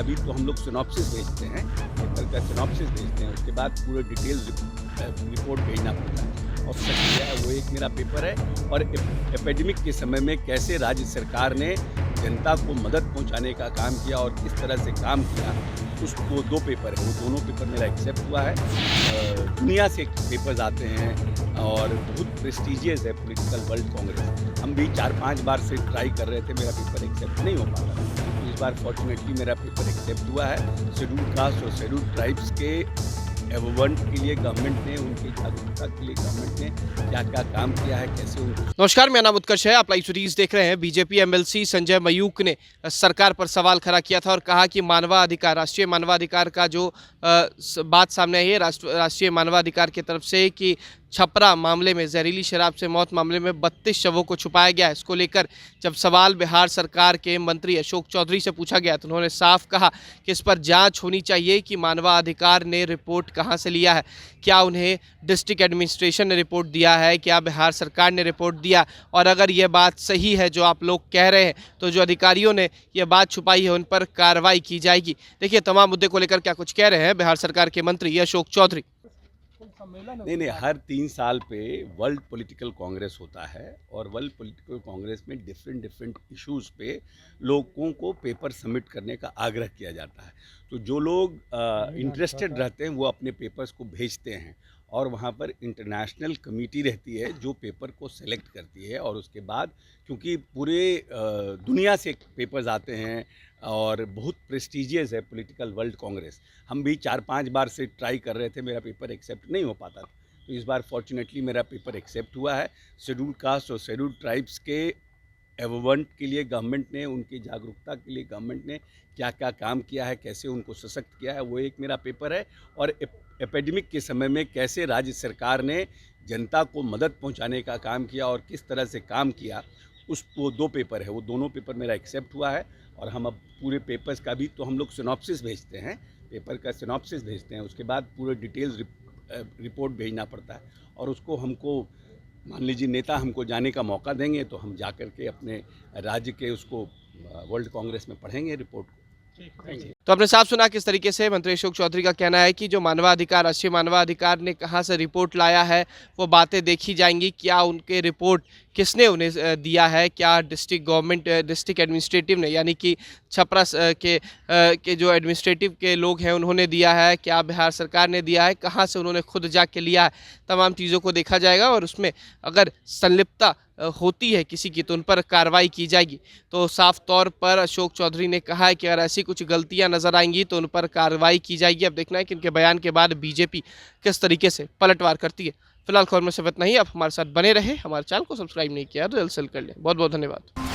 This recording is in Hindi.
अभी तो हम लोग सिनॉप्सिस भेजते हैं, पेपर का सिनॉप्सिस भेजते हैं, उसके बाद पूरे डिटेल्स रिपोर्ट भेजना पड़ता है। और सच क्या है, वो एक मेरा पेपर है और एपिडेमिक के समय में कैसे राज्य सरकार ने जनता को मदद पहुंचाने का काम किया और किस तरह से काम किया, उस वो 2 पेपर है, वो दोनों पेपर मेरा एक्सेप्ट हुआ है। दुनिया से पेपर्स आते हैं और बहुत प्रेस्टिजियस है पॉलिटिकल वर्ल्ड कांग्रेस। हम भी 4-5 बार से ट्राई कर रहे थे, मेरा पेपर एक्सेप्ट नहीं हो पाता। तो इस बार फॉर्चुनेटली मेरा पेपर एक्सेप्ट हुआ है। शेड्यूल कास्ट और शेड्यूल ट्राइब्स के एवोवेंट के लिए गवर्नमेंट ने, उनकी जागरूकता के लिए गवर्नमेंट ने क्या क्या काम किया है, कैसे उनको। नमस्कार, मेरा नाम उत्कर्ष है। आप लाइव सीरीज देख रहे हैं। बीजेपी एमएलसी संजय मयूख ने सरकार पर सवाल खड़ा किया था और कहा कि मानवाधिकार, राष्ट्रीय मानवाधिकार का जो बात सामने आई है राष्ट्रीय मानवाधिकार की तरफ से कि छपरा मामले में, जहरीली शराब से मौत मामले में 32 शवों को छुपाया गया है। इसको लेकर जब सवाल बिहार सरकार के मंत्री अशोक चौधरी से पूछा गया तो उन्होंने साफ कहा कि इस पर जांच होनी चाहिए कि मानवाधिकार ने रिपोर्ट कहां से लिया है, क्या उन्हें डिस्ट्रिक्ट एडमिनिस्ट्रेशन ने रिपोर्ट दिया है, क्या बिहार सरकार ने रिपोर्ट दिया, और अगर ये बात सही है जो आप लोग कह रहे हैं तो जो अधिकारियों ने ये बात छुपाई है उन पर कार्रवाई की जाएगी। देखिए तमाम मुद्दे को लेकर क्या कुछ कह रहे हैं बिहार सरकार के मंत्री अशोक चौधरी। नहीं, हर 3 साल पे वर्ल्ड पॉलिटिकल कांग्रेस होता है और वर्ल्ड पॉलिटिकल कांग्रेस में डिफरेंट इश्यूज पे लोगों को पेपर सबमिट करने का आग्रह किया जाता है। तो जो लोग इंटरेस्टेड रहते हैं वो अपने पेपर्स को भेजते हैं और वहाँ पर इंटरनेशनल कमेटी रहती है जो पेपर को सेलेक्ट करती है और उसके बाद, क्योंकि पूरे दुनिया से पेपर्स आते हैं और बहुत प्रेस्टिजियस है पॉलिटिकल वर्ल्ड कांग्रेस। हम भी 4-5 बार से ट्राई कर रहे थे, मेरा पेपर एक्सेप्ट नहीं हो पाता था। तो इस बार फॉर्चुनेटली मेरा पेपर एक्सेप्ट हुआ है। शेड्यूल कास्ट और शेड्यूल ट्राइब्स के एवोवेंट के लिए गवर्नमेंट ने, उनकी जागरूकता के लिए गवर्नमेंट ने क्या क्या काम किया है, कैसे उनको सशक्त किया है, वो एक मेरा पेपर है। और एपिडेमिक के समय में कैसे राज्य सरकार ने जनता को मदद पहुंचाने का काम किया और किस तरह से काम किया, वो 2 पेपर है, वो दोनों पेपर मेरा एक्सेप्ट हुआ है। और हम अब पूरे पेपर्स का भी तो हम लोग सिनॉप्सिस भेजते हैं, पेपर का सिनॉप्सिस भेजते हैं, उसके बाद पूरे डिटेल्स रिपोर्ट भेजना पड़ता है। और उसको हमको, मान लीजिए नेता हमको जाने का मौका देंगे तो हम जा कर के अपने राज्य के उसको वर्ल्ड कांग्रेस में पढ़ेंगे रिपोर्ट को। तो आपने साफ सुना किस तरीके से मंत्री अशोक चौधरी का कहना है कि जो मानवाधिकार, राष्ट्रीय मानवाधिकार ने कहां से रिपोर्ट लाया है वो बातें देखी जाएंगी। क्या उनके रिपोर्ट किसने उन्हें दिया है, क्या डिस्ट्रिक्ट गवर्नमेंट, डिस्ट्रिक्ट एडमिनिस्ट्रेटिव ने, यानी कि छपरा के जो एडमिनिस्ट्रेटिव के लोग हैं उन्होंने दिया है, क्या बिहार सरकार ने दिया है, कहाँ से उन्होंने खुद जाके लिया है, तमाम चीज़ों को देखा जाएगा और उसमें अगर संलिप्तता होती है किसी की तो उन पर कार्रवाई की जाएगी। तो साफ तौर पर अशोक चौधरी ने कहा है कि अगर ऐसी कुछ गलतियां नजर आएंगी तो उन पर कार्रवाई की जाएगी। अब देखना है कि इनके बयान के बाद बीजेपी किस तरीके से पलटवार करती है। फिलहाल खबर में सिर्फ इतना ही। आप हमारे साथ बने रहे, हमारे चैनल को सब्सक्राइब नहीं किया तो जल्द से जल्द कर लें। बहुत बहुत धन्यवाद।